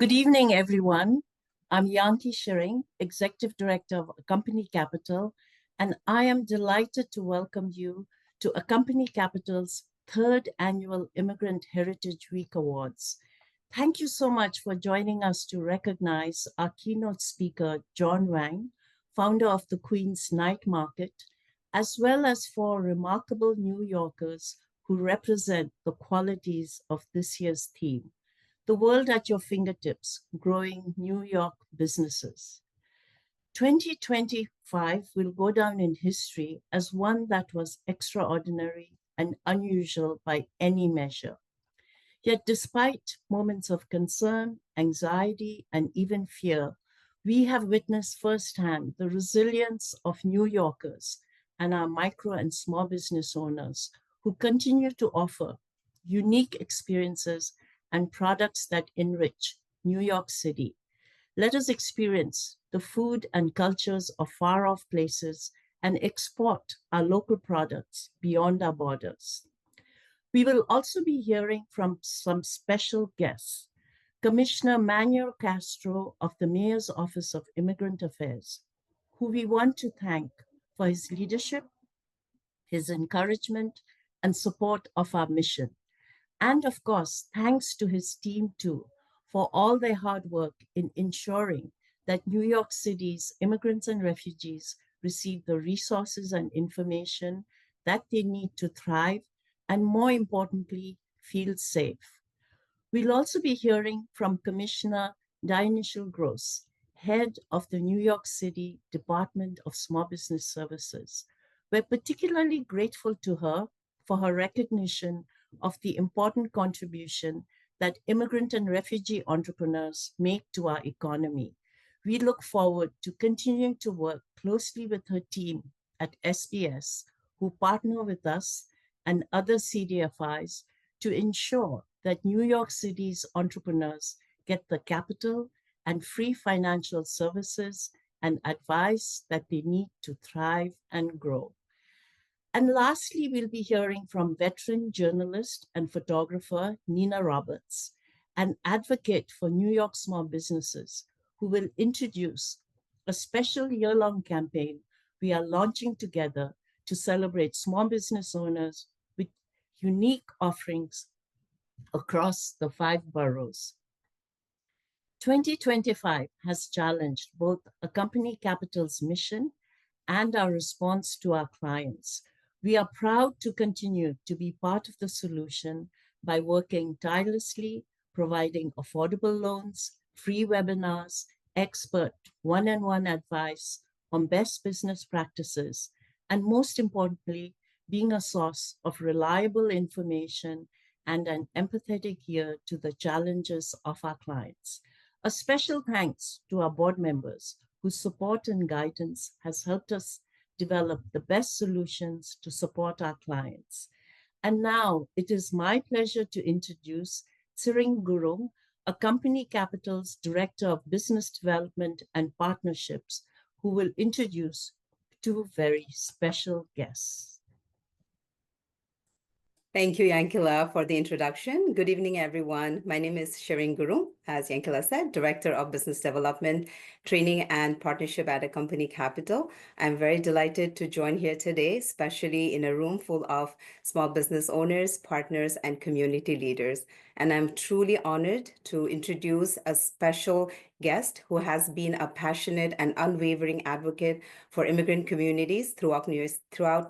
Good evening, everyone. I'm Yanki Shiring, Executive Director of Accompany Capital, and I am delighted to welcome you to Accompany Capital's third annual Immigrant Heritage Week Awards. Thank you so much for joining us to recognize our keynote speaker, John Wang, founder of the Queen's Night Market, as well as for remarkable New Yorkers who represent the qualities of this year's theme. The world at your fingertips, growing New York businesses. 2025 will go down in history as one that was extraordinary and unusual by any measure. Yet despite moments of concern, anxiety, and even fear, we have witnessed firsthand the resilience of New Yorkers and our micro and small business owners who continue to offer unique experiences and products that enrich New York City. Let us experience the food and cultures of far-off places and export our local products beyond our borders. We will also be hearing from some special guests. Commissioner Manuel Castro of the Mayor's Office of Immigrant Affairs, who we want to thank for his leadership, his encouragement, and support of our mission. And of course, thanks to his team too, for all their hard work in ensuring that New York City's immigrants and refugees receive the resources and information that they need to thrive, and more importantly, feel safe. We'll also be hearing from Commissioner Dianishil Gross, head of the New York City Department of Small Business Services. We're particularly grateful to her for her recognition of the important contribution that immigrant and refugee entrepreneurs make to our economy. We look forward to continuing to work closely with her team at SBS, who partner with us and other CDFIs to ensure that New York City's entrepreneurs get the capital and free financial services and advice that they need to thrive and grow. And lastly, we'll be hearing from veteran journalist and photographer Nina Roberts, an advocate for New York small businesses, who will introduce a special year-long campaign we are launching together to celebrate small business owners with unique offerings across the 5 boroughs. 2025 has challenged both Accompany Capital's mission and our response to our clients. We are proud to continue to be part of the solution by working tirelessly, providing affordable loans, free webinars, expert one-on-one advice on best business practices, and most importantly, being a source of reliable information and an empathetic ear to the challenges of our clients. A special thanks to our board members whose support and guidance has helped us develop the best solutions to support our clients. And now it is my pleasure to introduce Tsiring Gurung, Accompany Capital's Director of Business Development and Partnerships, who will introduce 2 very special guests. Thank you, Yankila, for the introduction. Good evening, everyone. My name is Tsiring Gurung, as Yankila said, Director of Business Development, Training, and Partnership at Accompany Capital. I'm very delighted to join here today, especially in a room full of small business owners, partners, and community leaders. And I'm truly honored to introduce a special guest who has been a passionate and unwavering advocate for immigrant communities throughout New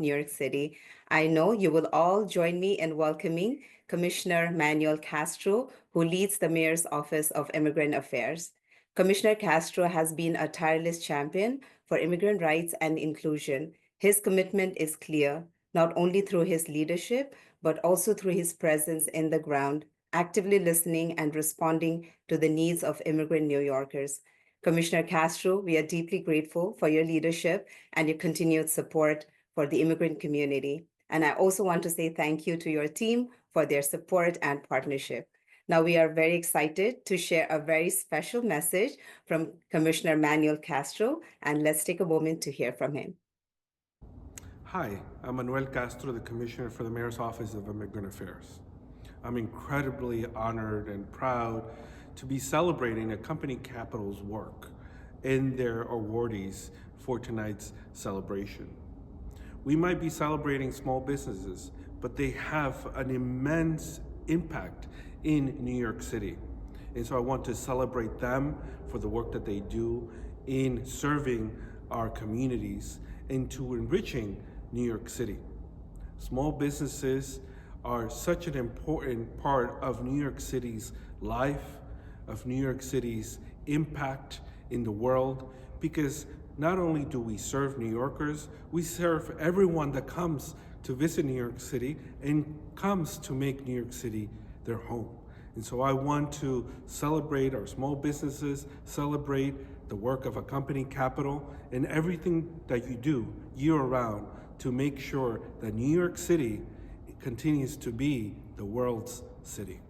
York City. I know you will all join me in welcoming Commissioner Manuel Castro, who leads the Mayor's Office of Immigrant Affairs. Commissioner Castro has been a tireless champion for immigrant rights and inclusion. His commitment is clear, not only through his leadership, but also through his presence in the ground, actively listening and responding to the needs of immigrant New Yorkers. Commissioner Castro, we are deeply grateful for your leadership and your continued support for the immigrant community. And I also want to say thank you to your team for their support and partnership. Now we are very excited to share a very special message from Commissioner Manuel Castro, and let's take a moment to hear from him. Hi, I'm Manuel Castro, the Commissioner for the Mayor's Office of Immigrant Affairs. I'm incredibly honored and proud to be celebrating Accompany Capital's work and their awardees for tonight's celebration. We might be celebrating small businesses, but they have an immense impact in New York City. And so I want to celebrate them for the work that they do in serving our communities and to enriching New York City. Small businesses are such an important part of New York City's life, of New York City's impact in the world, because not only do we serve New Yorkers, we serve everyone that comes to visit New York City and comes to make New York City their home. And so I want to celebrate our small businesses, celebrate the work of Accompany Capital, and everything that you do year-round to make sure that New York City continues to be the world's city.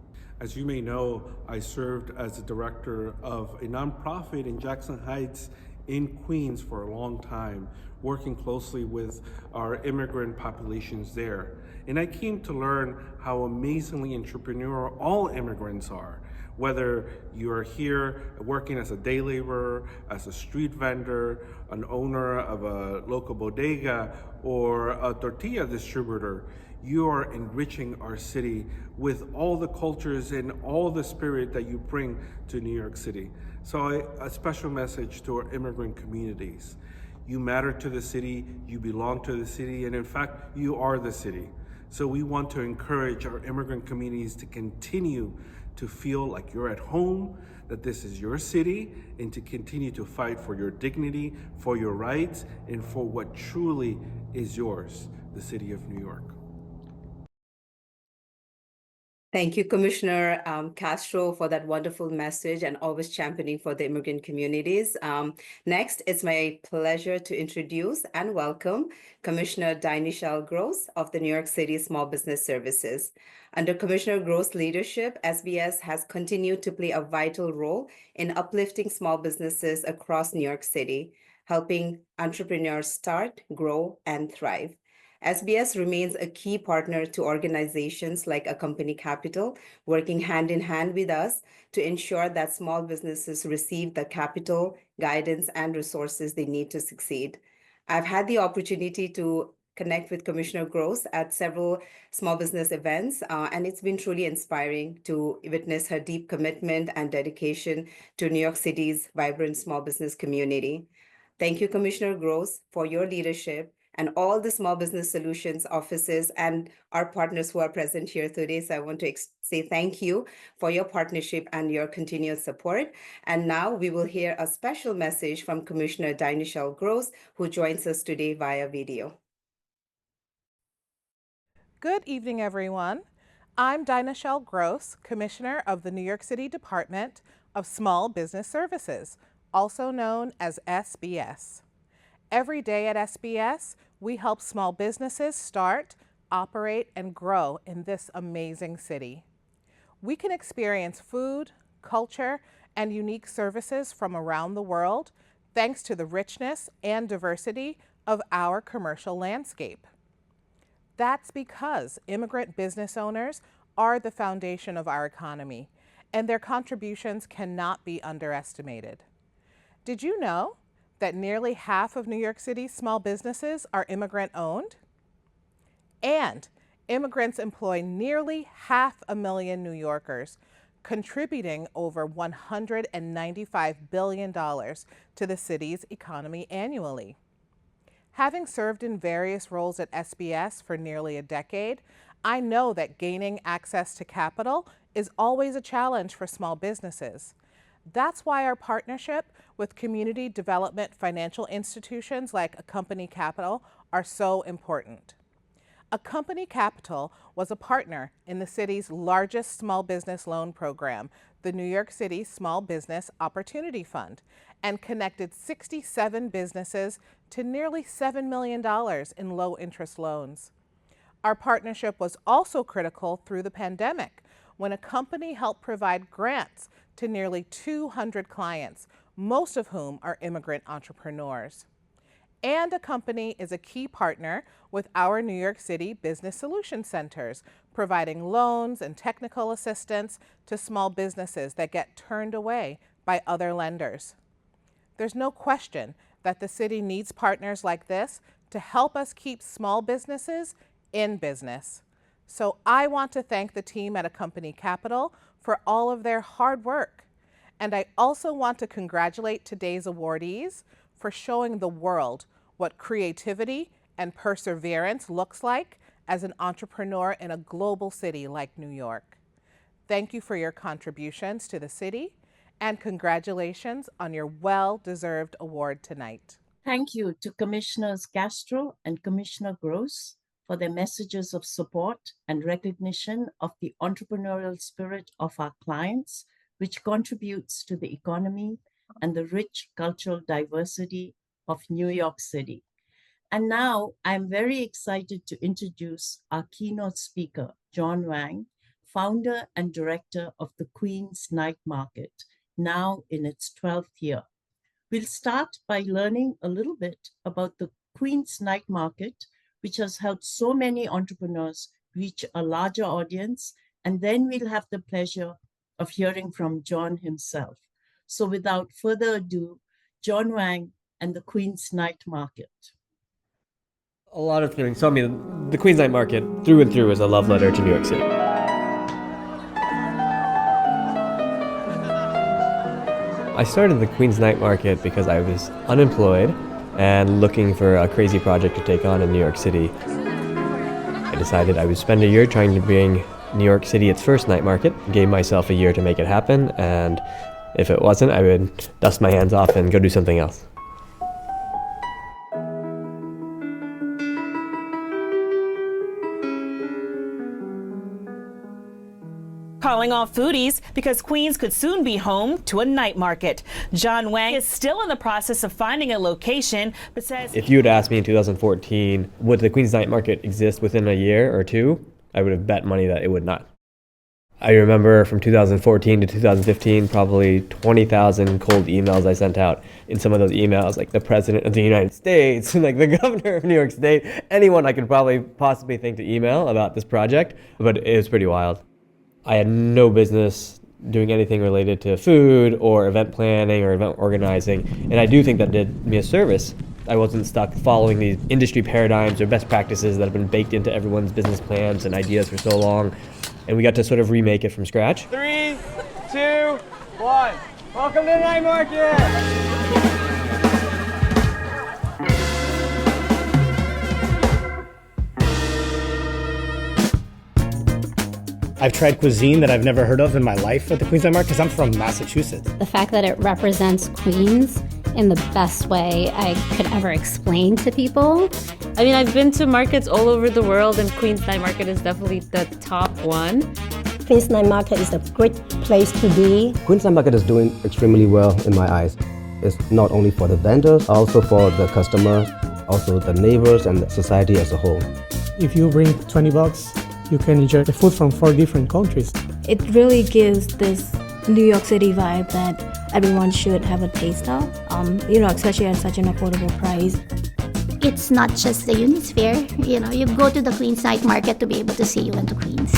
As you may know, I served as the director of a nonprofit in Jackson Heights in Queens for a long time, working closely with our immigrant populations there. And I came to learn how amazingly entrepreneurial all immigrants are. Whether you are here working as a day laborer, as a street vendor, an owner of a local bodega, or a tortilla distributor, you are enriching our city with all the cultures and all the spirit that you bring to New York City. So a special message to our immigrant communities. You matter to the city, you belong to the city, and in fact, you are the city. So we want to encourage our immigrant communities to continue to feel like you're at home, that this is your city, and to continue to fight for your dignity, for your rights, and for what truly is yours, the city of New York. Thank you, Commissioner Castro, for that wonderful message and always championing for the immigrant communities. Next, it's my pleasure to introduce and welcome Commissioner Dineshell Gross of the New York City Small Business Services. Under Commissioner Gross' leadership, SBS has continued to play a vital role in uplifting small businesses across New York City, helping entrepreneurs start, grow, and thrive. SBS remains a key partner to organizations like Accompany Capital, working hand in hand with us to ensure that small businesses receive the capital, guidance, and resources they need to succeed. I've had the opportunity to connect with Commissioner Gross at several small business events, and it's been truly inspiring to witness her deep commitment and dedication to New York City's vibrant small business community. Thank you, Commissioner Gross, for your leadership and all the small business solutions offices and our partners who are present here today. So I want to say thank you for your partnership and your continued support. And now we will hear a special message from Commissioner Dineshell Gross, who joins us today via video. Good evening, everyone. I'm Dineshell Gross, Commissioner of the New York City Department of Small Business Services, also known as SBS. Every day at SBS, we help small businesses start, operate, and grow in this amazing city. We can experience food, culture, and unique services from around the world thanks to the richness and diversity of our commercial landscape. That's because immigrant business owners are the foundation of our economy, and their contributions cannot be underestimated. Did you know that nearly half of New York City's small businesses are immigrant-owned? And immigrants employ nearly 500,000 New Yorkers, contributing over $195 billion to the city's economy annually. Having served in various roles at SBS for nearly a decade, I know that gaining access to capital is always a challenge for small businesses. That's why our partnership with community development financial institutions like Accompany Capital are so important. Accompany Capital was a partner in the city's largest small business loan program, the New York City Small Business Opportunity Fund, and connected 67 businesses to nearly $7 million in low-interest loans. Our partnership was also critical through the pandemic, when Accompany helped provide grants to nearly 200 clients, most of whom are immigrant entrepreneurs. And Accompany is a key partner with our New York City Business Solution Centers, providing loans and technical assistance to small businesses that get turned away by other lenders. There's no question that the city needs partners like this to help us keep small businesses in business. So I want to thank the team at Accompany Capital for all of their hard work. And I also want to congratulate today's awardees for showing the world what creativity and perseverance looks like as an entrepreneur in a global city like New York. Thank you for your contributions to the city, and congratulations on your well-deserved award tonight. Thank you to Commissioners Castro and Commissioner Gross for their messages of support and recognition of the entrepreneurial spirit of our clients, which contributes to the economy and the rich cultural diversity of New York City. And now I'm very excited to introduce our keynote speaker, John Wang, founder and director of the Queen's Night Market, now in its 12th year. We'll start by learning a little bit about the Queen's Night Market, which has helped so many entrepreneurs reach a larger audience, and then we'll have the pleasure of hearing from John himself. So without further ado, John Wang and the Queen's Night Market. A lot of things. So, I mean, the Queen's Night Market, through and through, is a love letter to New York City. I started the Queen's Night Market because I was unemployed and looking for a crazy project to take on in New York City. I decided I would spend a year trying to bring New York City its first night market, gave myself a year to make it happen, and if it wasn't, I would dust my hands off and go do something else. Calling all foodies because Queens could soon be home to a night market. John Wang is still in the process of finding a location, but says if you had asked me in 2014, would the Queen's Night Market exist within a year or two, I would have bet money that it would not. I remember from 2014 to 2015, probably 20,000 cold emails I sent out. In some of those emails, like the President of the United States, like the Governor of New York State, anyone I could probably possibly think to email about this project, but it was pretty wild. I had no business doing anything related to food or event planning or event organizing, and I do think that did me a service. I wasn't stuck following these industry paradigms or best practices that have been baked into everyone's business plans and ideas for so long, and we got to sort of remake it from scratch. 3, 2, 1. Welcome to the night market! I've tried cuisine that I've never heard of in my life at the Queens Night Market because I'm from Massachusetts. The fact that it represents Queens in the best way I could ever explain to people. I mean, I've been to markets all over the world, and Queens Night Market is definitely the top one. Queens Night Market is a great place to be. Queens Night Market is doing extremely well in my eyes. It's not only for the vendors, also for the customers, also the neighbors and the society as a whole. If you bring $20, you can enjoy the food from 4 different countries. It really gives this New York City vibe that everyone should have a taste of, especially at such an affordable price. It's not just the Unisphere, you go to the Queens Night Market to be able to see you went to Queens.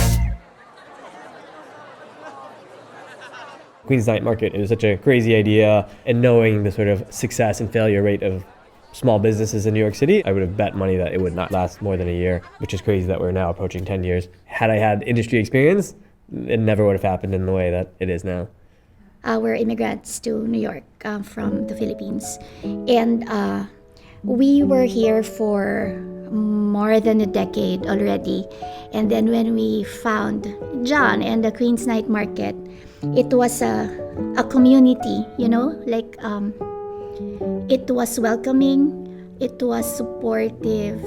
Queens Night Market is such a crazy idea, and knowing the sort of success and failure rate of small businesses in New York City, I would have bet money that it would not last more than a year, which is crazy that we're now approaching 10 years. Had I had industry experience, it never would have happened in the way that it is now. We're immigrants to New York from the Philippines, and we were here for more than a decade already. And then when we found John and the Queens Night Market, it was a community, it was welcoming, it was supportive,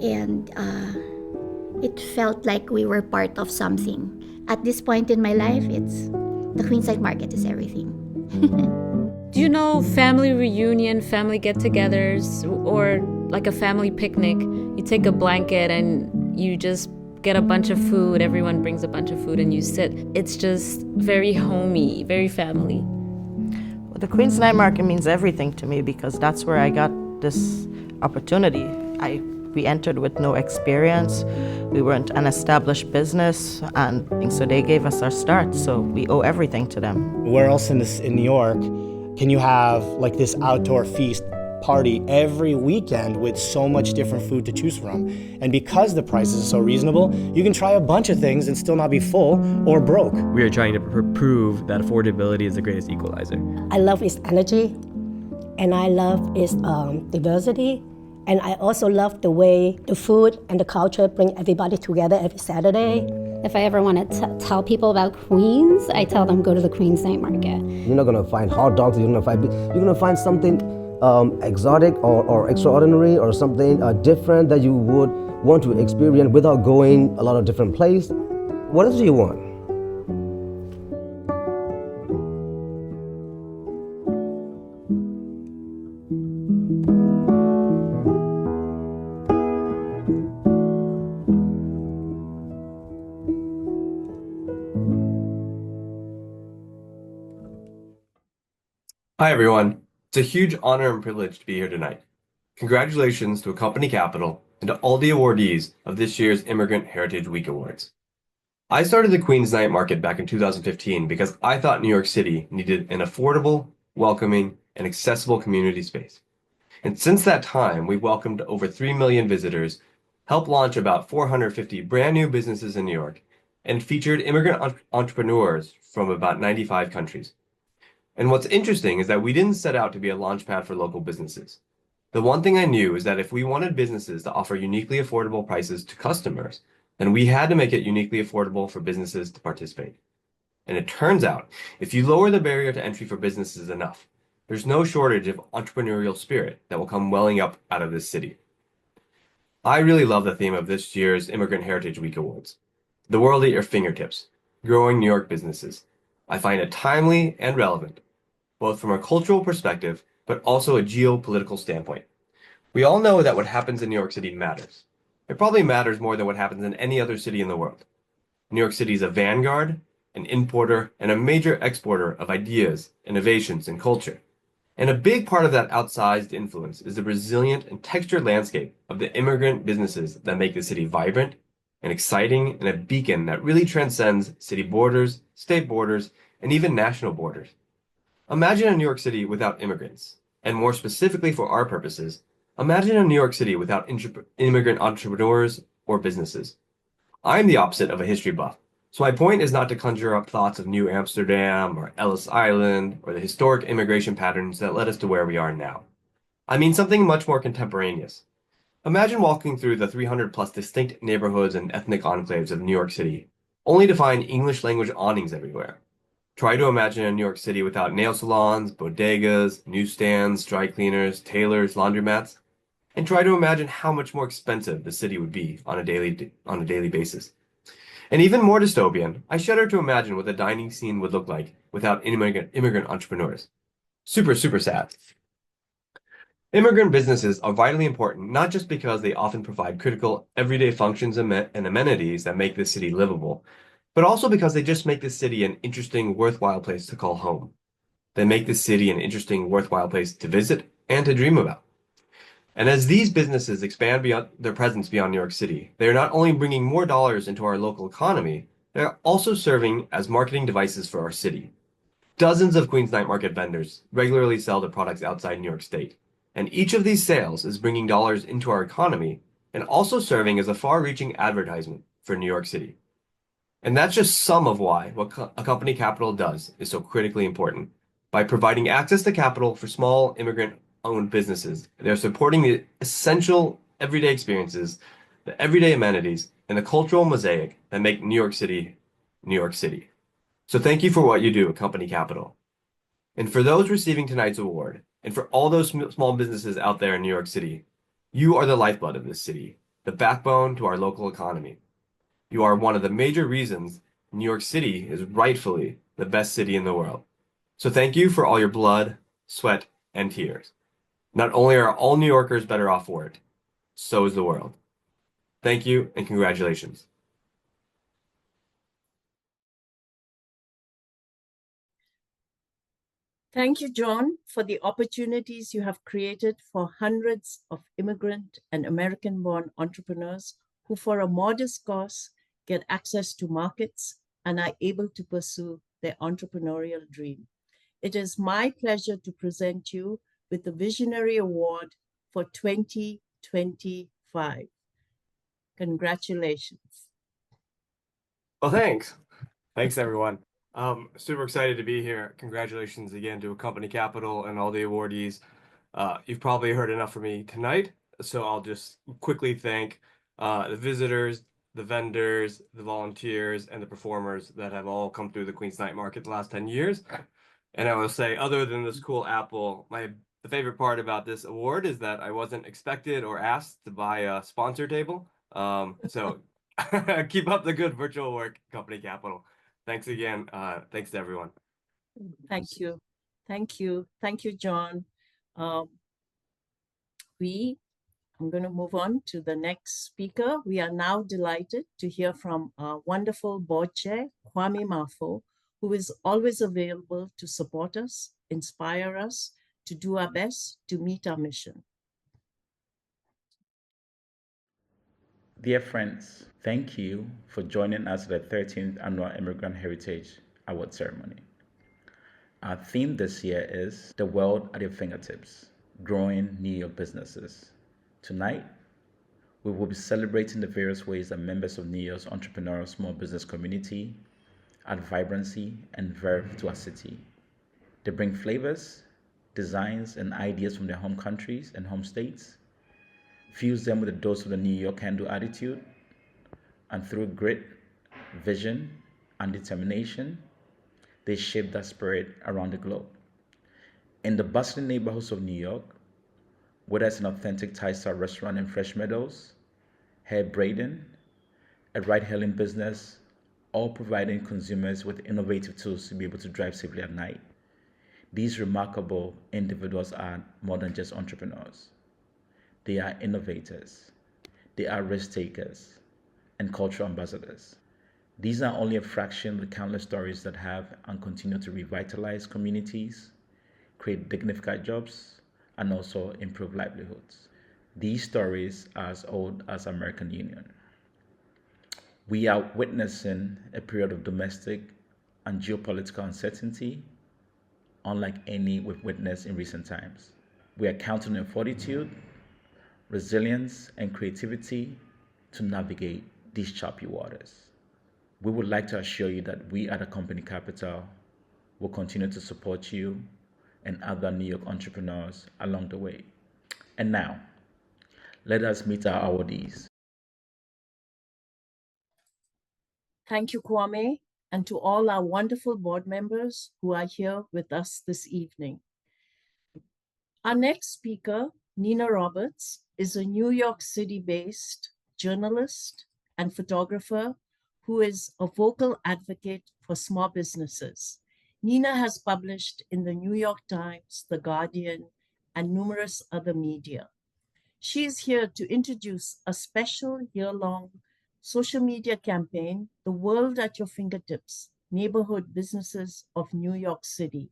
and it felt like we were part of something. At this point in my life, the Queens Night Market is everything. Do you know family reunion, family get-togethers, or like a family picnic? You take a blanket and you just get a bunch of food, everyone brings a bunch of food and you sit. It's just very homey, very family. The Queens Night Market means everything to me because that's where I got this opportunity. I We entered with no experience. We weren't an established business, and so they gave us our start. So we owe everything to them. Where else in New York can you have like this outdoor feast party every weekend with so much different food to choose from? And because the prices are so reasonable, you can try a bunch of things and still not be full or broke. We are trying to prove that affordability is the greatest equalizer. I love its energy, and I love its diversity, and I also love the way the food and the culture bring everybody together every Saturday. If I ever want to tell people about Queens, I tell them go to the Queens Night Market. You're not gonna find hot dogs. You're gonna find something exotic or extraordinary or something different that you would want to experience without going a lot of different places. What else do you want? Hi, everyone. It's a huge honor and privilege to be here tonight. Congratulations to Accompany Capital and to all the awardees of this year's Immigrant Heritage Week Awards. I started the Queens Night Market back in 2015 because I thought New York City needed an affordable, welcoming, and accessible community space. And since that time, we've welcomed over 3 million visitors, helped launch about 450 brand new businesses in New York, and featured immigrant entrepreneurs from about 95 countries. And what's interesting is that we didn't set out to be a launchpad for local businesses. The one thing I knew is that if we wanted businesses to offer uniquely affordable prices to customers, then we had to make it uniquely affordable for businesses to participate. And it turns out, if you lower the barrier to entry for businesses enough, there's no shortage of entrepreneurial spirit that will come welling up out of this city. I really love the theme of this year's Immigrant Heritage Week Awards. The world at your fingertips, growing New York businesses. I find it timely and relevant, both from a cultural perspective, but also a geopolitical standpoint. We all know that what happens in New York City matters. It probably matters more than what happens in any other city in the world. New York City is a vanguard, an importer, and a major exporter of ideas, innovations, and culture. And a big part of that outsized influence is the resilient and textured landscape of the immigrant businesses that make the city vibrant and exciting and a beacon that really transcends city borders, state borders, and even national borders. Imagine a New York City without immigrants, and more specifically for our purposes, imagine a New York City without immigrant entrepreneurs or businesses. I'm the opposite of a history buff, so my point is not to conjure up thoughts of New Amsterdam or Ellis Island or the historic immigration patterns that led us to where we are now. I mean something much more contemporaneous. Imagine walking through the 300 plus distinct neighborhoods and ethnic enclaves of New York City, only to find English language awnings everywhere. Try to imagine a New York City without nail salons, bodegas, newsstands, dry cleaners, tailors, laundromats, and try to imagine how much more expensive the city would be on a daily basis. And even more dystopian, I shudder to imagine what the dining scene would look like without immigrant entrepreneurs. Super sad. Immigrant businesses are vitally important, not just because they often provide critical everyday functions and amenities that make this city livable, but also because they just make this city an interesting, worthwhile place to call home. They make this city an interesting, worthwhile place to visit and to dream about. And as these businesses expand beyond their presence beyond New York City, they are not only bringing more dollars into our local economy, they are also serving as marketing devices for our city. Dozens of Queens Night Market vendors regularly sell their products outside New York State, and each of these sales is bringing dollars into our economy and also serving as a far-reaching advertisement for New York City. And that's just some of why what Accompany Capital does is so critically important. By providing access to capital for small immigrant-owned businesses, they're supporting the essential everyday experiences, the everyday amenities, and the cultural mosaic that make New York City, New York City. So thank you for what you do, Accompany Capital. And for those receiving tonight's award, and for all those small businesses out there in New York City, you are the lifeblood of this city, the backbone to our local economy. You are one of the major reasons New York City is rightfully the best city in the world. So thank you for all your blood, sweat, and tears. Not only are all New Yorkers better off for it, so is the world. Thank you and congratulations. Thank you, John, for the opportunities you have created for hundreds of immigrant and American-born entrepreneurs who, for a modest cost, get access to markets and are able to pursue their entrepreneurial dream. It is my pleasure to present you with the Visionary Award for 2025. Congratulations. Well, thanks. Thanks, everyone. Super excited to be here. Congratulations again to Accompany Capital and all the awardees. You've probably heard enough from me tonight, so I'll just quickly thank the visitors, the vendors, the volunteers, and the performers that have all come through the Queen's Night Market the last 10 years. And I will say, other than this cool apple, the favorite part about this award is that I wasn't expected or asked to buy a sponsor table. So keep up the good virtual work, Company Capital. Thanks again. Thanks to everyone. Thank you. Thank you. Thank you, John. I'm going to move on to the next speaker. We are now delighted to hear from our wonderful board chair, Kwame Mafo, who is always available to support us, inspire us, to do our best to meet our mission. Dear friends, thank you for joining us at the 13th Annual Immigrant Heritage Award Ceremony. Our theme this year is The World at Your Fingertips, Growing New York Businesses. Tonight, we will be celebrating the various ways that members of New York's entrepreneurial small business community add vibrancy and verve to our city. They bring flavors, designs, and ideas from their home countries and home states, fuse them with a dose of the New York can-do attitude, and through grit, vision, and determination, they shape that spirit around the globe. In the bustling neighborhoods of New York, whether it's an authentic Thai-style restaurant in Fresh Meadows, hair braiding, a ride-hailing business, all providing consumers with innovative tools to be able to drive safely at night, these remarkable individuals are more than just entrepreneurs. They are innovators, they are risk takers, and cultural ambassadors. These are only a fraction of the countless stories that have and continue to revitalize communities, create dignified jobs, and also improve livelihoods. These stories are as old as American Union. We are witnessing a period of domestic and geopolitical uncertainty unlike any we've witnessed in recent times. We are counting on fortitude, resilience, and creativity to navigate these choppy waters. We would like to assure you that we at Accompany Capital will continue to support you and other New York entrepreneurs along the way. And now, let us meet our awardees. Thank you, Kwame, and to all our wonderful board members who are here with us this evening. Our next speaker, Nina Roberts, is a New York City-based journalist and photographer who is a vocal advocate for small businesses. Nina has published in the New York Times, The Guardian, and numerous other media. She is here to introduce a special year-long social media campaign, The World at Your Fingertips, Neighborhood Businesses of New York City,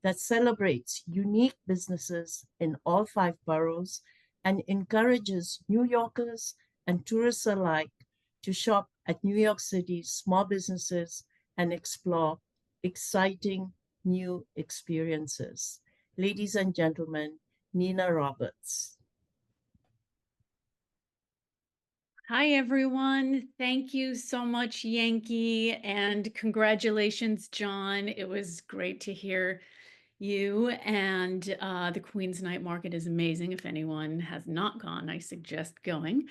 that celebrates unique businesses in all 5 boroughs and encourages New Yorkers and tourists alike to shop at New York City's small businesses and explore exciting new experiences. Ladies and gentlemen, Nina Roberts. Hi, everyone. Thank you so much, Yankee, and congratulations, John. It was great to hear you, and the Queen's Night Market is amazing. If anyone has not gone, I suggest going.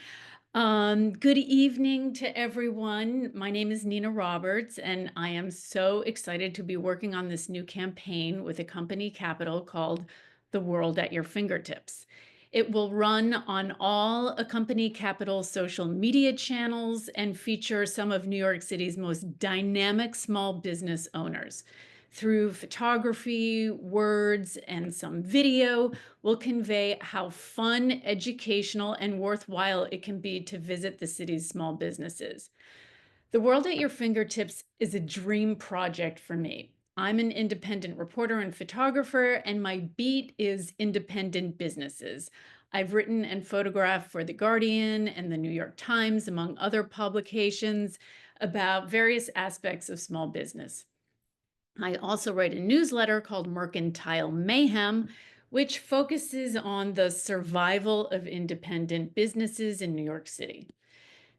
Good evening to everyone. My name is Nina Roberts, and I am so excited to be working on this new campaign with Accompany Capital called The World at Your Fingertips. It will run on all Accompany Capital social media channels and feature some of New York City's most dynamic small business owners. Through photography, words, and some video, we'll convey how fun, educational, and worthwhile it can be to visit the city's small businesses. The World at Your Fingertips is a dream project for me. I'm an independent reporter and photographer, and my beat is independent businesses. I've written and photographed for The Guardian and the New York Times, among other publications, about various aspects of small business. I also write a newsletter called Mercantile Mayhem, which focuses on the survival of independent businesses in New York City.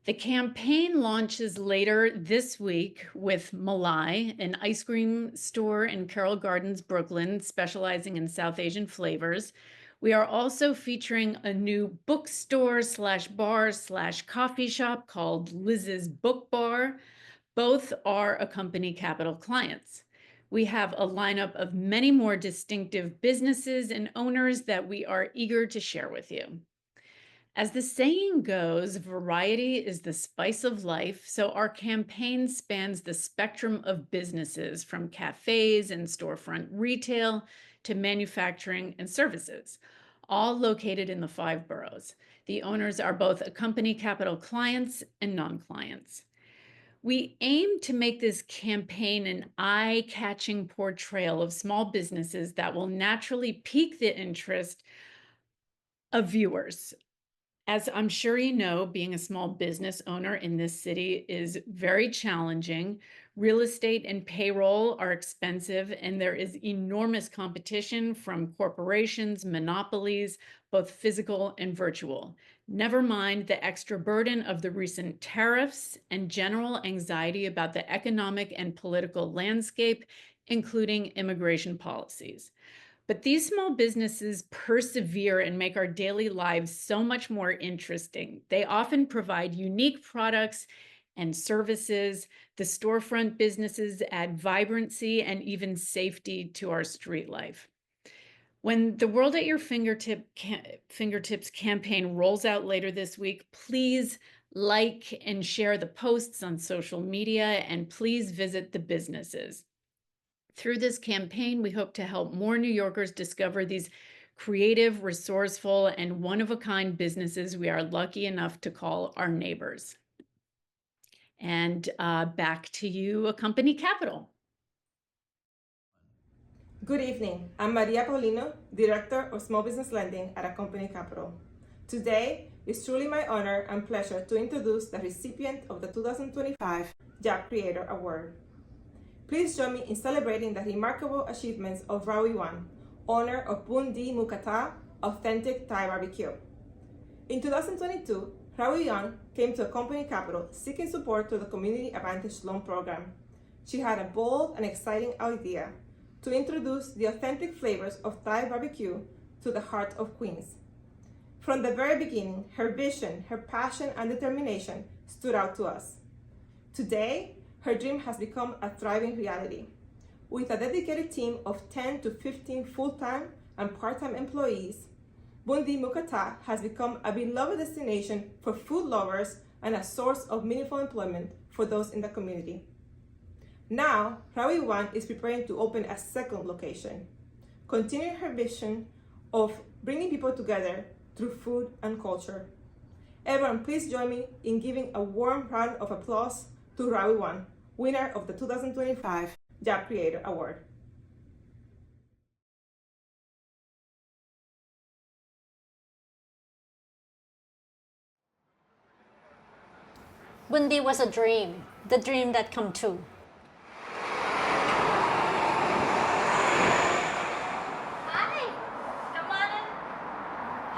The campaign launches later this week with Malai, an ice cream store in Carroll Gardens, Brooklyn, specializing in South Asian flavors. We are also featuring a new bookstore/bar/coffee shop called Liz's Book Bar. Both are Accompany Capital clients. We have a lineup of many more distinctive businesses and owners that we are eager to share with you. As the saying goes, variety is the spice of life, so our campaign spans the spectrum of businesses, from cafes and storefront retail to manufacturing and services, all located in the 5 boroughs. The owners are both Accompany Capital clients and non-clients. We aim to make this campaign an eye-catching portrayal of small businesses that will naturally pique the interest of viewers. As I'm sure you know, being a small business owner in this city is very challenging. Real estate and payroll are expensive, and there is enormous competition from corporations, monopolies, both physical and virtual. Never mind the extra burden of the recent tariffs and general anxiety about the economic and political landscape, including immigration policies. But these small businesses persevere and make our daily lives so much more interesting. They often provide unique products and services. The storefront businesses add vibrancy and even safety to our street life. When the World at Your Fingertips campaign rolls out later this week, please like and share the posts on social media, and please visit the businesses. Through this campaign, we hope to help more New Yorkers discover these creative, resourceful, and one-of-a-kind businesses we are lucky enough to call our neighbors. And back to you, Accompany Capital. Good evening. I'm Maria Paulino, Director of Small Business Lending at Accompany Capital. Today, it's truly my honor and pleasure to introduce the recipient of the 2025 Job Creator Award. Please join me in celebrating the remarkable achievements of Raweewan, owner of Boondee Mukata Authentic Thai Barbecue. In 2022, Raweewan came to Accompany Capital seeking support to the Community Advantage Loan Program. She had a bold and exciting idea to introduce the authentic flavors of Thai barbecue to the heart of Queens. From the very beginning, her vision, her passion, and determination stood out to us. Today, her dream has become a thriving reality. With a dedicated team of 10 to 15 full-time and part-time employees, Boondee Mukata has become a beloved destination for food lovers and a source of meaningful employment for those in the community. Now, Raweewan is preparing to open a second location, continuing her vision of bringing people together through food and culture. Everyone, please join me in giving a warm round of applause to Raweewan, winner of the 2025 Job Creator Award. Boondee was a dream, the dream that come true.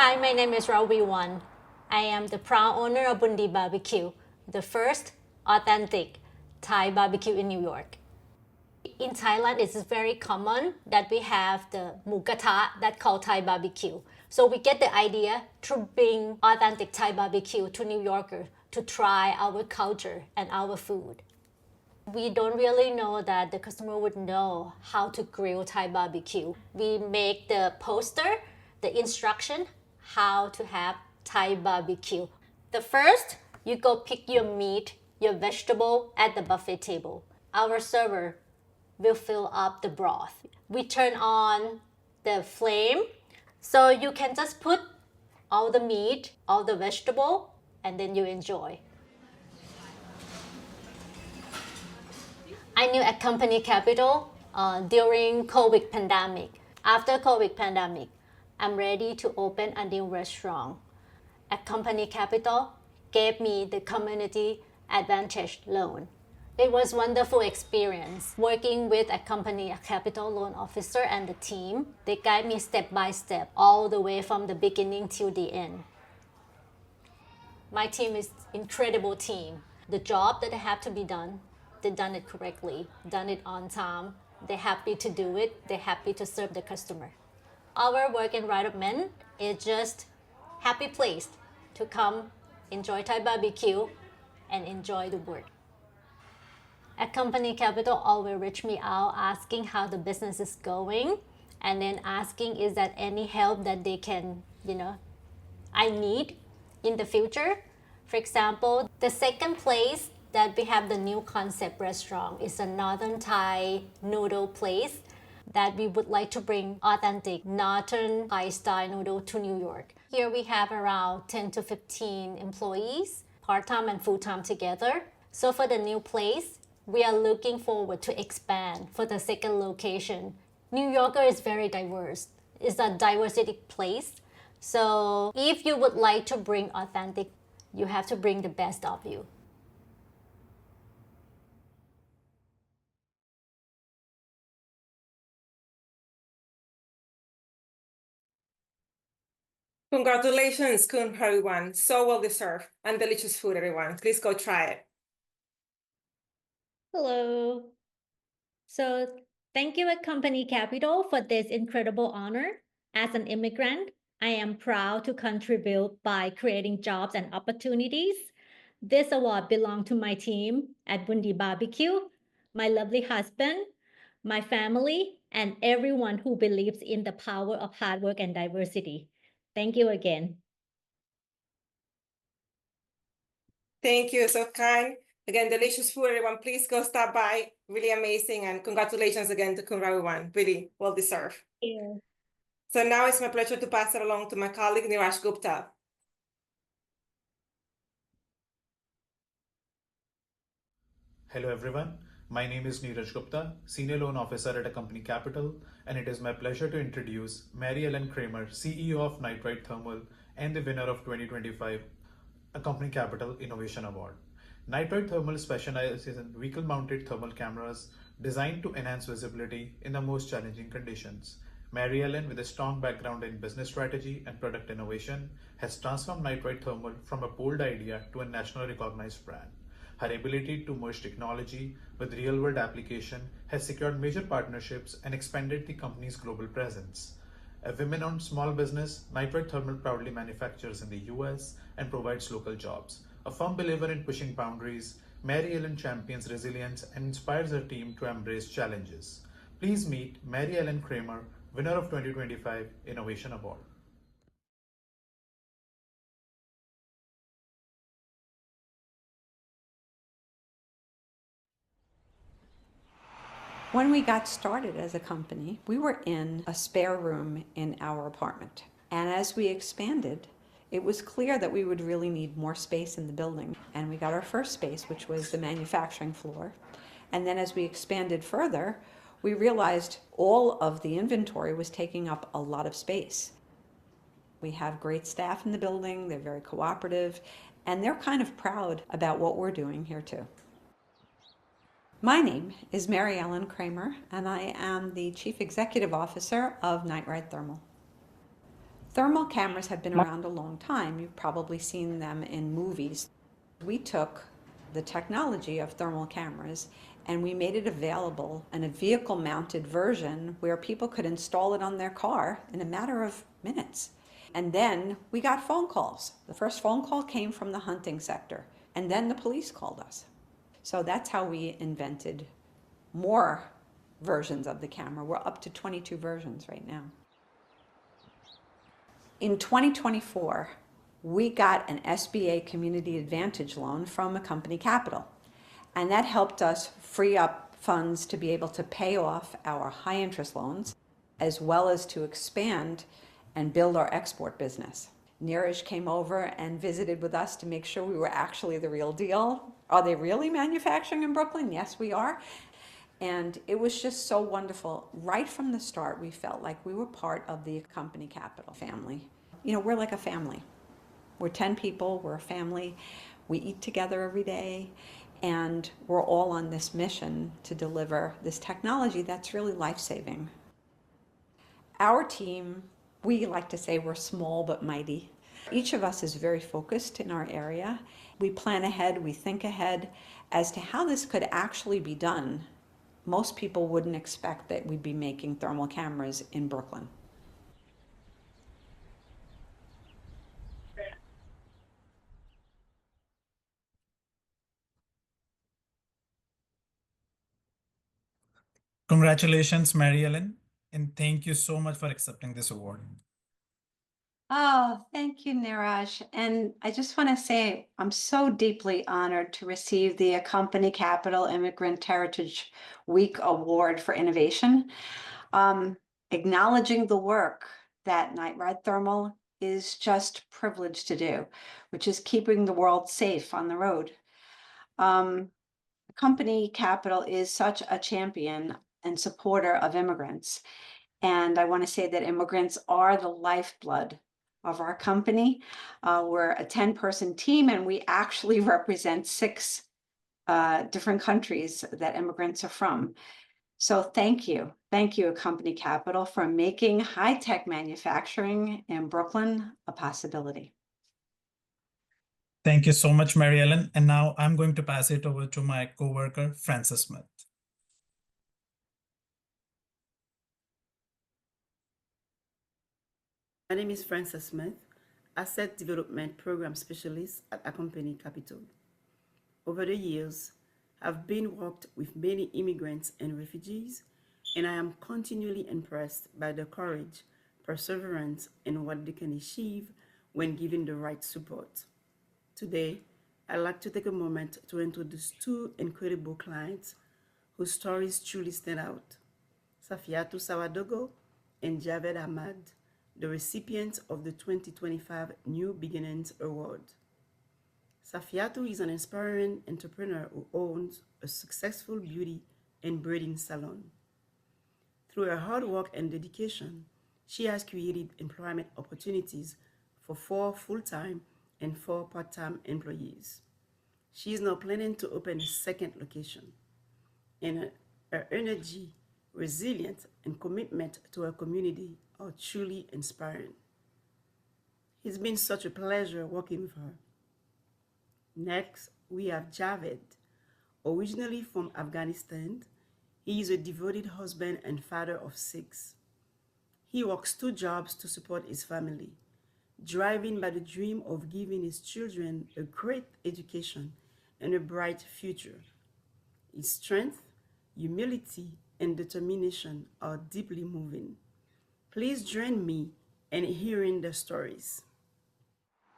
Hi, my name is Raweewan. I am the proud owner of Boondee Barbecue, the first authentic Thai barbecue in New York. In Thailand, it is very common that we have the mukata that called Thai barbecue. So we get the idea to bring authentic Thai barbecue to New Yorkers to try our culture and our food. We don't really know that the customer would know how to grill Thai barbecue. We make the poster, the instruction, how to have Thai barbecue. The first, you go pick your meat, your vegetable at the buffet table. Our server will fill up the broth. We turn on the flame, so you can just put all the meat, all the vegetable, and then you enjoy. I knew Accompany Capital during COVID pandemic. After COVID pandemic, I'm ready to open a new restaurant. Accompany Capital gave me the community advantage loan. It was wonderful experience working with Accompany Capital loan officer and the team. They guide me step by step all the way from the beginning till the end. My team is incredible team. The job that have to be done, they done it correctly, done it on time. They're happy to do it. They're happy to serve the customer. Our work environment is just happy place to come enjoy Thai barbecue and enjoy the work. Accompany Capital always reach me out asking how the business is going and then asking is there any help that they can, I need in the future. For example, the second place that we have the new concept restaurant is a Northern Thai noodle place that we would like to bring authentic Northern Thai style noodle to New York. Here we have around 10 to 15 employees, part-time and full-time together. So for the new place, we are looking forward to expand for the second location. New Yorker is very diverse. It's a diversity place. So if you would like to bring authentic, you have to bring the best of you. Congratulations, Kun Raweewan. So well deserved and delicious food, everyone. Please go try it. Hello. So thank you Accompany Capital for this incredible honor. As an immigrant, I am proud to contribute by creating jobs and opportunities. This award belongs to my team at Boondee Barbecue, my lovely husband, my family, and everyone who believes in the power of hard work and diversity. Thank you again. Thank you, so kind. Again, delicious food, everyone. Please go stop by. Really amazing. And congratulations again to Kun Raweewan. Really well deserved. Thank you. So now it's my pleasure to pass it along to my colleague, Neeraj Gupta. Hello everyone, my name is Neeraj Gupta, Senior Loan Officer at Accompany Capital, and it is my pleasure to introduce Ellen Kramer, CEO of NightRide Thermal and the winner of 2025 Accompany Capital Innovation Award. NightRide Thermal specializes in vehicle-mounted thermal cameras designed to enhance visibility in the most challenging conditions. Ellen, with a strong background in business strategy and product innovation, has transformed NightRide Thermal from a bold idea to a nationally recognized brand. Her ability to merge technology with real-world application has secured major partnerships and expanded the company's global presence. A women-owned small business, NightRide Thermal proudly manufactures in the US and provides local jobs. A firm believer in pushing boundaries, Ellen champions resilience and inspires her team to embrace challenges. Please meet Ellen Kramer, winner of 2025 Innovation Award. When we got started as a company, we were in a spare room in our apartment. And as we expanded, it was clear that we would really need more space in the building. And we got our first space, which was the manufacturing floor. And then as we expanded further, we realized all of the inventory was taking up a lot of space. We have great staff in the building, they're very cooperative, and they're kind of proud about what we're doing here too. My name is Ellen Kramer, and I am the Chief Executive Officer of NightRide Thermal. Thermal cameras have been around a long time. You've probably seen them in movies. We took the technology of thermal cameras and we made it available in a vehicle-mounted version where people could install it on their car in a matter of minutes. And then we got phone calls. The first phone call came from the hunting sector, and then the police called us. So that's how we invented more versions of the camera. We're up to 22 versions right now. In 2024, we got an SBA Community Advantage loan from Accompany Capital, and that helped us free up funds to be able to pay off our high interest loans, as well as to expand and build our export business. Neeraj came over and visited with us to make sure we were actually the real deal. Are they really manufacturing in Brooklyn? Yes, we are. And it was just so wonderful. Right from the start, we felt like we were part of the Accompany Capital family. You know, we're like a family. We're 10 people, we're a family. We eat together every day, and we're all on this mission to deliver this technology that's really life-saving. Our team, we like to say we're small but mighty. Each of us is very focused in our area. We plan ahead, we think ahead as to how this could actually be done. Most people wouldn't expect that we'd be making thermal cameras in Brooklyn. Congratulations, Mary Ellen, and thank you so much for accepting this award. Oh, thank you, Niraj. And I just want to say I'm so deeply honored to receive the Accompany Capital Immigrant Heritage Week Award for Innovation, acknowledging the work that NightRide Thermal is just privileged to do, which is keeping the world safe on the road. Accompany Capital is such a champion and supporter of immigrants. And I want to say that immigrants are the lifeblood of our company. We're a 10-person team, and we actually represent 6 different countries that immigrants are from. So thank you, Accompany Capital, for making high-tech manufacturing in Brooklyn a possibility. Thank you so much, Mary Ellen. And now I'm going to pass it over to my coworker, Francis Smith. My name is Francis Smith, Asset Development Program Specialist at Accompany Capital. Over the years, I've been worked with many immigrants and refugees, and I am continually impressed by the courage, perseverance, and what they can achieve when given the right support. Today, I'd like to take a moment to introduce 2 incredible clients whose stories truly stand out: Safiatou Sawadogo and Javed Ahmad, the recipients of the 2025 New Beginnings Award. Safiatou is an inspiring entrepreneur who owns a successful beauty and braiding salon. Through her hard work and dedication, she has created employment opportunities for 4 full-time and 4 part-time employees. She is now planning to open a second location, and her energy, resilience, and commitment to her community are truly inspiring. It's been such a pleasure working with her. Next, we have Javed. Originally from Afghanistan, he is a devoted husband and father of 6. He works 2 jobs to support his family, driven by the dream of giving his children a great education and a bright future. His strength, humility, and determination are deeply moving. Please join me in hearing the stories.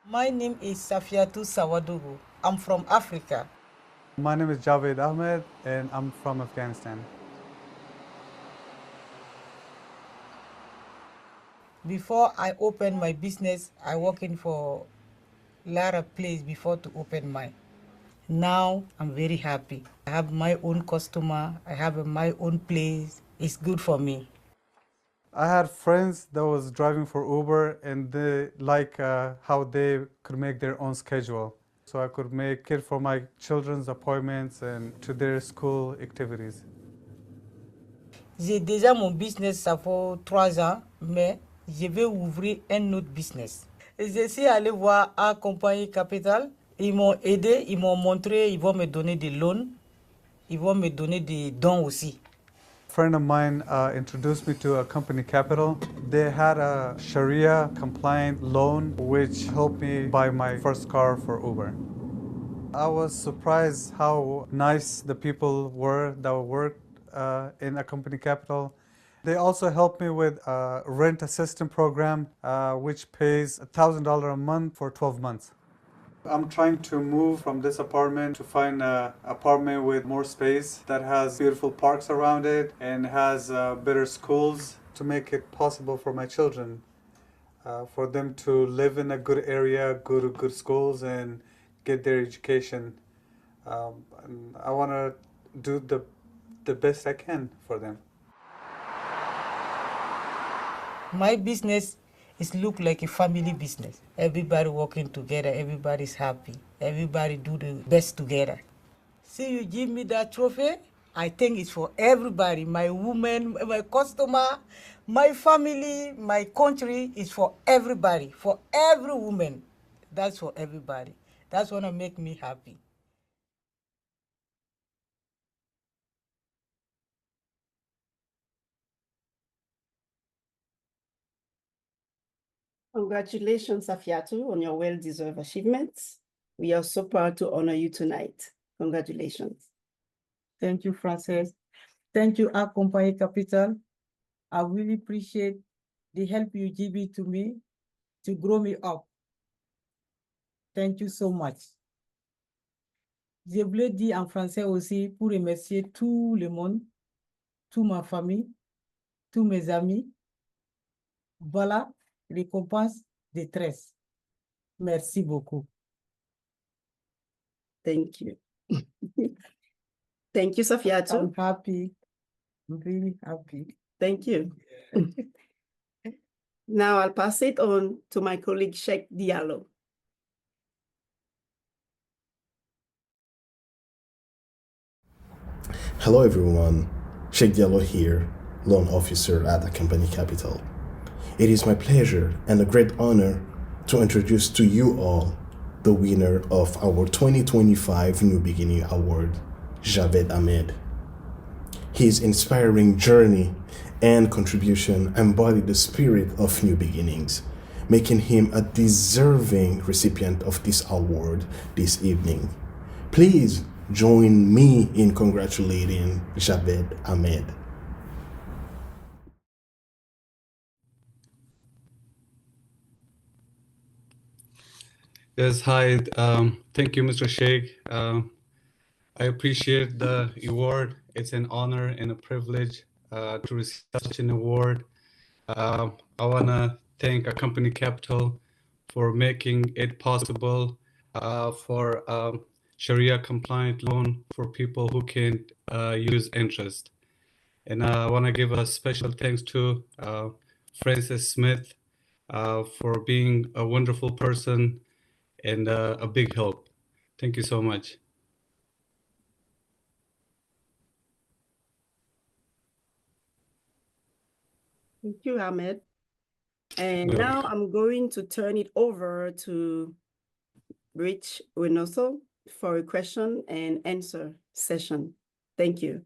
My name is Safiatou Sawadogo. I'm from Africa. My name is Javed Ahmed, and I'm from Afghanistan. Before I opened my business, I working for a lot of places before to open mine. Now I'm very happy. I have my own customer. I have my own place. It's good for me. I had friends that was driving for Uber, and they like how they could make their own schedule. So I could make it for my children's appointments and to their school activities. J'ai déjà mon business, ça fait 3 ans, mais je vais ouvrir un autre business. Je suis allé voir Accompany Capital. Ils m'ont aidé, ils m'ont montré, ils vont me donner des loans, ils vont me donner des dons aussi. A friend of mine introduced me to Accompany Capital. They had a Sharia compliant loan which helped me buy my first car for Uber. I was surprised how nice the people were that worked in Accompany Capital. They also helped me with a rent assistance program which pays $1,000 a month for 12 months. I'm trying to move from this apartment to find an apartment with more space that has beautiful parks around it and has better schools to make it possible for my children, for them to live in a good area, go to good schools, and get their education. And I want to do the the best I can for them. My business is look like a family business. Everybody working together, everybody's happy. Everybody do the best together. See, you give me that trophy, I think it's for everybody. My woman, my customer, my family, my country is for everybody, for every woman. That's for everybody. That's what make me happy. Congratulations, Safiatou, on your well-deserved achievements. We are so proud to honor you tonight. Congratulations. Thank you, Frances. Thank you, Accompany Capital. I really appreciate the help you give it to me to grow me up. Thank you so much. Je voulais dire en français aussi pour remercier tout le monde, toute ma famille, tous mes amis. Voilà, récompense de 13. Merci beaucoup. Thank you. Thank you, Safiatou. I'm happy. I'm really happy. Thank you. Now I'll pass it on to my colleague, Sheikh Diallo. Hello everyone, Sheikh Diallo here, loan officer at Accompany Capital. It is my pleasure and a great honor to introduce to you all the winner of our 2025 New Beginning Award, Javed Ahmed. His inspiring journey and contribution embody the spirit of new beginnings, making him a deserving recipient of this award this evening. Please join me in congratulating Javed Ahmed. Yes, hi. Thank you, Mr. Sheikh. I appreciate the award. It's an honor and a privilege to receive such an award. I want to thank Accompany Capital for making it possible for Sharia compliant loan for people who can't use interest. And I want to give a special thanks to Frances Smith for being a wonderful person and a big help. Thank you so much. Thank you, Ahmed. And now I'm going to turn it over to Rich Winoso for a question and answer session. Thank you.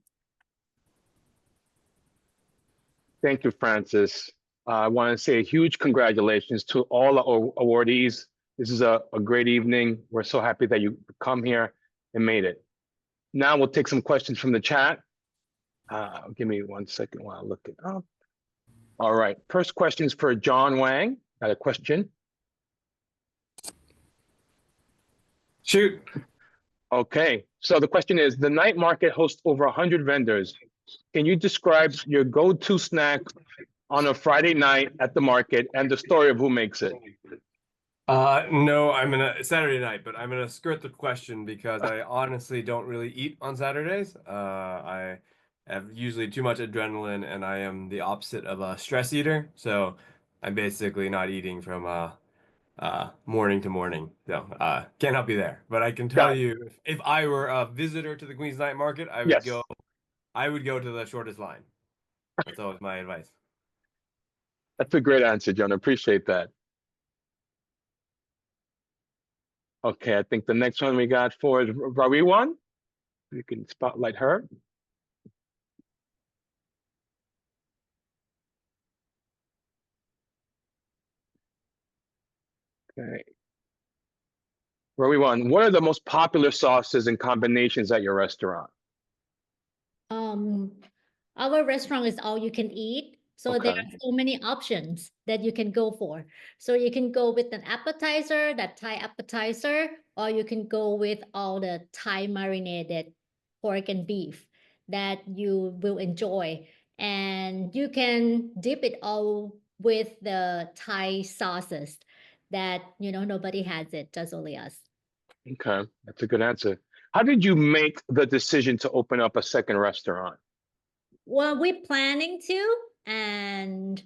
Thank you, Francis. I want to say a huge congratulations to all our awardees. This is a great evening. We're so happy that you come here and made it. Now we'll take some questions from the chat. Give me 1 second while I look it up. All right, first question is for John Wang. Got a question? Shoot. Okay, so the question is, the night market hosts over 100 vendors. Can you describe your go-to snack on a Friday night at the market and the story of who makes it? No, Saturday night, but I'm gonna skirt the question because I honestly don't really eat on Saturdays. I have usually too much adrenaline and I am the opposite of a stress eater. So I'm basically not eating from morning to morning. So can't help you there. But I can tell you if I were a visitor to the Queens Night Market, I would go to the shortest line. That's always my advice. That's a great answer, John. I appreciate that. Okay, I think the next one we got for is Raweewan. You can spotlight her. Okay. Raweewan, what are the most popular sauces and combinations at your restaurant? Our restaurant is all you can eat. So there are so many options that you can go for. So you can go with an appetizer, that Thai appetizer, or you can go with all the Thai marinated pork and beef that you will enjoy. And you can dip it all with the Thai sauces that, nobody has it, just only us. Okay, that's a good answer. How did you make the decision to open up a second restaurant? Well, we're planning to, and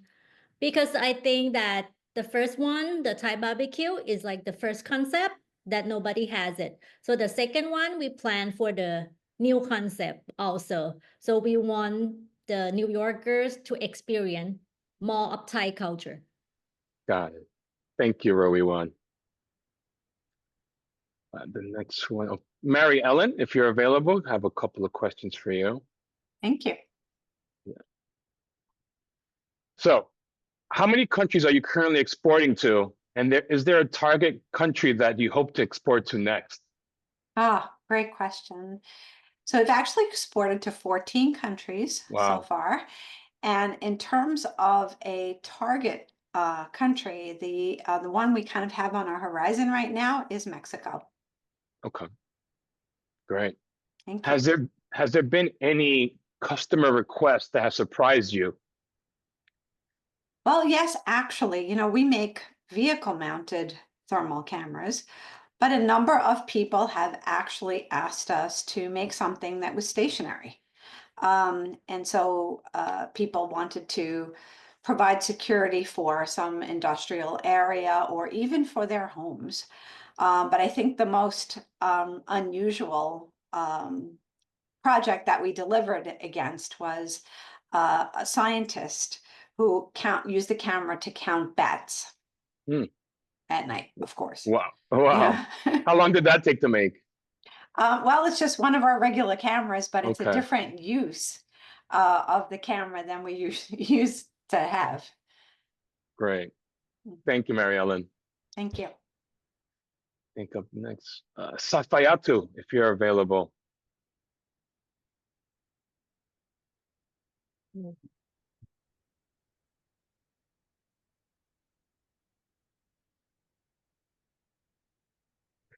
because I think that the first one, the Thai barbecue, is like the first concept that nobody has it. So the second one, we plan for the new concept also. So we want the New Yorkers to experience more of Thai culture. Got it. Thank you, Raweewan. The next one, oh, Mary Ellen, if you're available, I have a couple of questions for you. Thank you. So, how many countries are you currently exporting to? And is there a target country that you hope to export to next? Ah, great question. So we've actually exported to 14 countries so far. And in terms of a target country, the one we kind of have on our horizon right now is Mexico. Okay, great. Thank you. Has there been any customer requests that have surprised you? Well, yes, actually, we make vehicle mounted thermal cameras, but a number of people have actually asked us to make something that was stationary. And so people wanted to provide security for some industrial area or even for their homes. But I think the most unusual project that we delivered against was a scientist who used the camera to count bats at night, of course. Wow. Wow. Yeah. How long did that take to make? Well, it's just one of our regular cameras, but it's a Okay. different use of the camera than we used to have. Great. Thank you, Mary Ellen. Thank you. Think of next. Safiatou, if you're available.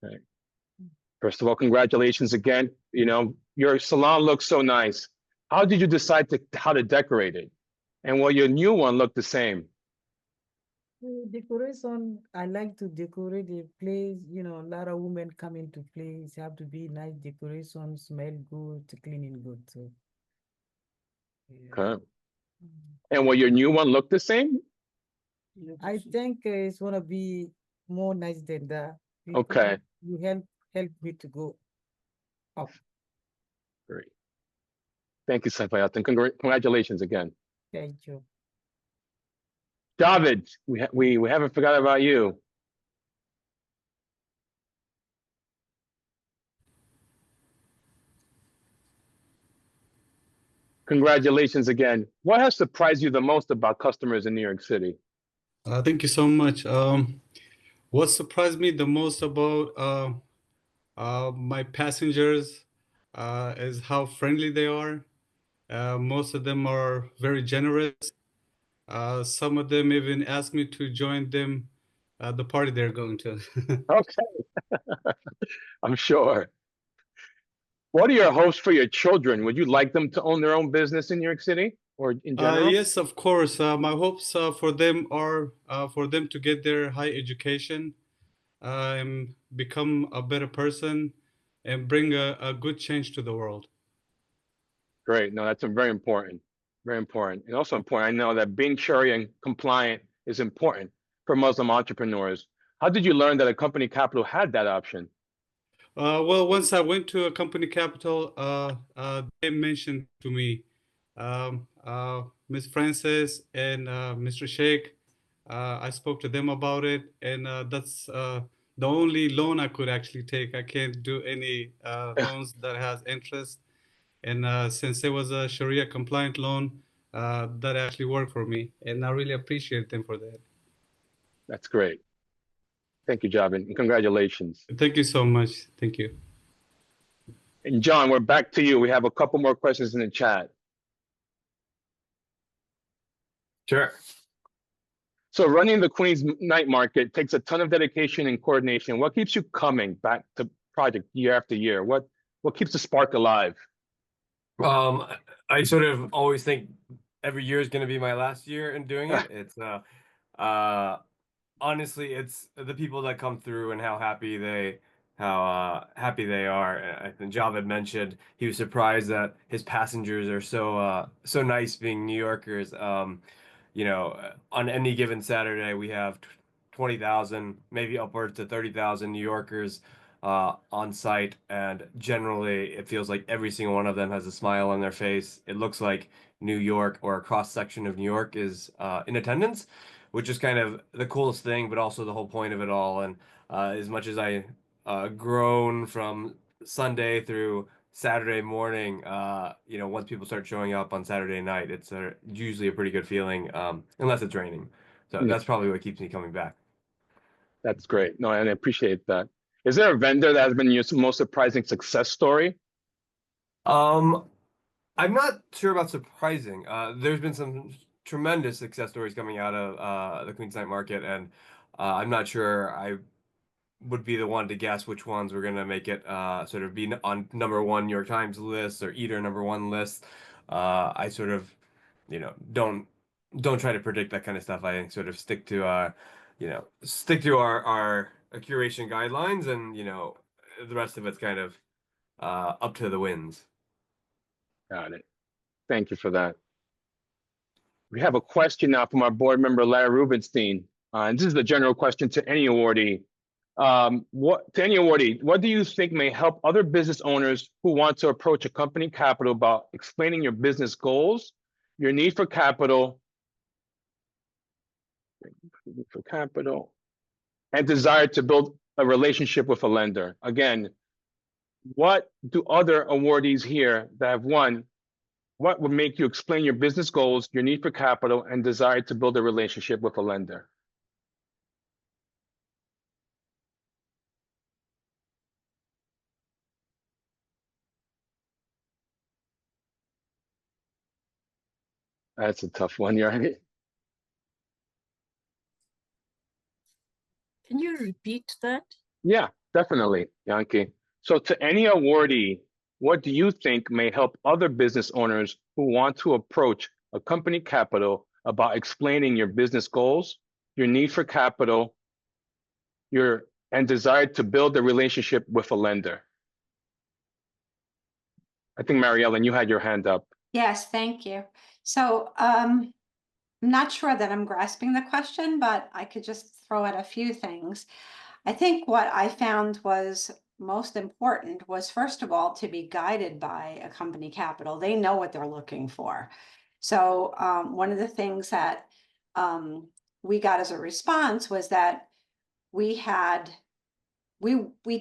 Okay. First of all, congratulations again. Your salon looks so nice. How did you decide how to decorate it? And will your new one look the same? Decoration, I like to decorate the place. A lot of women come into place. Have to be nice decoration, smell good, cleaning good. So, Okay. And will your new one look the same? I think it's gonna be more nice than that. Okay. You help me to go up. Great. Thank you, Safiatou, and congratulations again. Thank you. David, we haven't forgot about you. Congratulations again. What has surprised you the most about customers in New York City? Thank you so much. What surprised me the most about my passengers is how friendly they are. Most of them are very generous. Some of them even asked me to join them at the party they're going to. Okay. I'm sure. What are your hopes for your children? Would you like them to own their own business in New York City or in general? Yes, of course. My hopes for them are for them to get their high education and become a better person and bring a good change to the world. Great. No, that's very important. Very important. And also important, I know that being Sharia compliant is important for Muslim entrepreneurs. How did you learn that Accompany Capital had that option? Well, once I went to Accompany Capital, they mentioned to me, Ms. Francis and Mr. Sheikh. I spoke to them about it, and that's the only loan I could actually take. I can't do any loans that has interest. And since it was a Sharia compliant loan, that actually worked for me. And I really appreciate them for that. That's great. Thank you, Javin, and congratulations. Thank you so much. Thank you. And John, we're back to you. We have a couple more questions in the chat. Sure. So running the Queens night market takes a ton of dedication and coordination. What keeps you coming back to project year after year? What keeps the spark alive? I sort of always think every year is going to be my last year in doing it. It's honestly, it's the people that come through and how happy they how happy they are. I think Javed mentioned he was surprised that his passengers are so nice, being New Yorkers. On any given Saturday, we have 20,000, maybe upwards to 30,000 New Yorkers on site, and generally it feels like every single one of them has a smile on their face. It looks like New York, or a cross section of New York, is in attendance, which is kind of the coolest thing, but also the whole point of it all. And as much as I grown from Sunday through Saturday morning, once people start showing up on Saturday night, it's usually a pretty good feeling, unless it's raining. So Yeah. that's probably what keeps me coming back. That's great. No, and I appreciate that. Is there a vendor that has been your most surprising success story? I'm not sure about surprising. There's been some tremendous success stories coming out of the Queens Night Market, and I'm not sure I would be the one to guess which ones were going to make it sort of be on #1 New York Times lists or Eater #1 lists. I sort of, don't try to predict that kind of stuff. I sort of stick to our curation guidelines, and the rest of it's kind of up to the winds. Got it. Thank you for that. We have a question now from our board member, Larry Rubenstein. And this is the general question to any awardee. What do you think may help other business owners who want to approach Accompany Capital about explaining your business goals, your need for capital, and desire to build a relationship with a lender? Again, what do other awardees here that have won, what would make you explain your business goals, your need for capital, and desire to build a relationship with a lender? That's a tough one, right? Can you repeat that? Yeah, definitely, Yankee. So to any awardee, what do you think may help other business owners who want to approach Accompany Capital about explaining your business goals, your need for capital, and desire to build a relationship with a lender? I think, Mary Ellen, you had your hand up. Yes, thank you. So I'm not sure that I'm grasping the question, but I could just throw out a few things. I think what I found was most important was, first of all, to be guided by Accompany Capital. They know what they're looking for. So one of the things that we got as a response was that we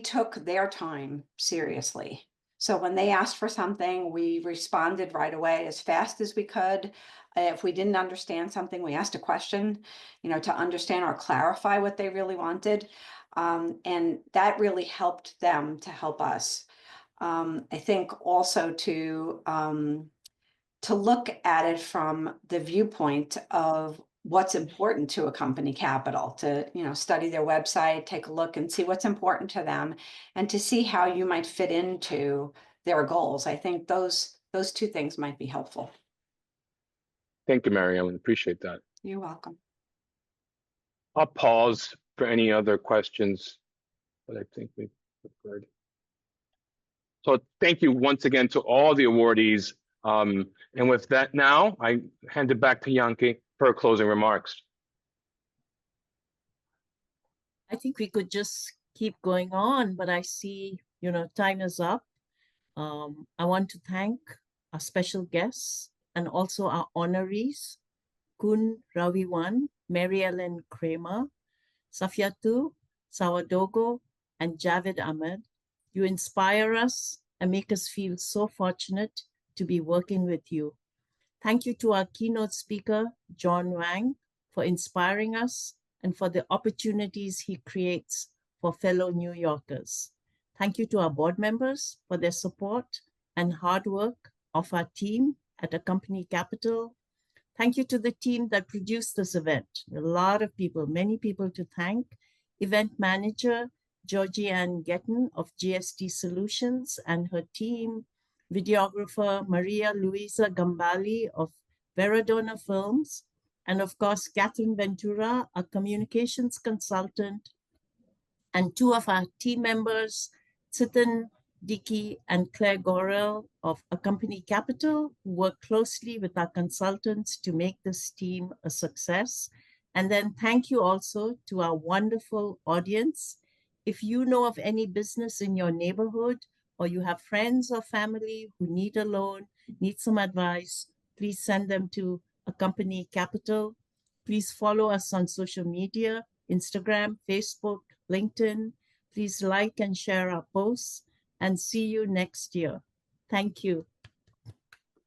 took their time seriously. So when they asked for something, we responded right away as fast as we could. If we didn't understand something, we asked a question, to understand or clarify what they really wanted. And that really helped them to help us. I think also to look at it from the viewpoint of what's important to Accompany Capital, to study their website, take a look and see what's important to them, and to see how you might fit into their goals. I think those two things might be helpful. Thank you, Mary Ellen. Appreciate that. You're welcome. I'll pause for any other questions that I think we've heard. So thank you once again to all the awardees. And with that now, I hand it back to Yankee for closing remarks. I think we could just keep going on, but I see, time is up. I want to thank our special guests and also our honorees, Kun Raweewan, Mary Ellen Kramer, Safiatou Sawadogo, and Javed Ahmed. You inspire us and make us feel so fortunate to be working with you. Thank you to our keynote speaker, John Wang, for inspiring us and for the opportunities he creates for fellow New Yorkers. Thank you to our board members for their support and hard work of our team at Accompany Capital. Thank you to the team that produced this event. A lot of people, many people to thank. Event manager, Georgie Ann Getton of GST Solutions and her team. Videographer, Maria Luisa Gambali of Veradona Films. And of course, Catherine Ventura, a communications consultant And two of our team members, Tsitan Dickey and Claire Gorel of Accompany Capital, who work closely with our consultants to make this team a success. And then thank you also to our wonderful audience. If you know of any business in your neighborhood, or you have friends or family who need a loan, need some advice, please send them to Accompany Capital. Please follow us on social media, Instagram, Facebook, LinkedIn. Please like and share our posts, and see you next year. Thank you.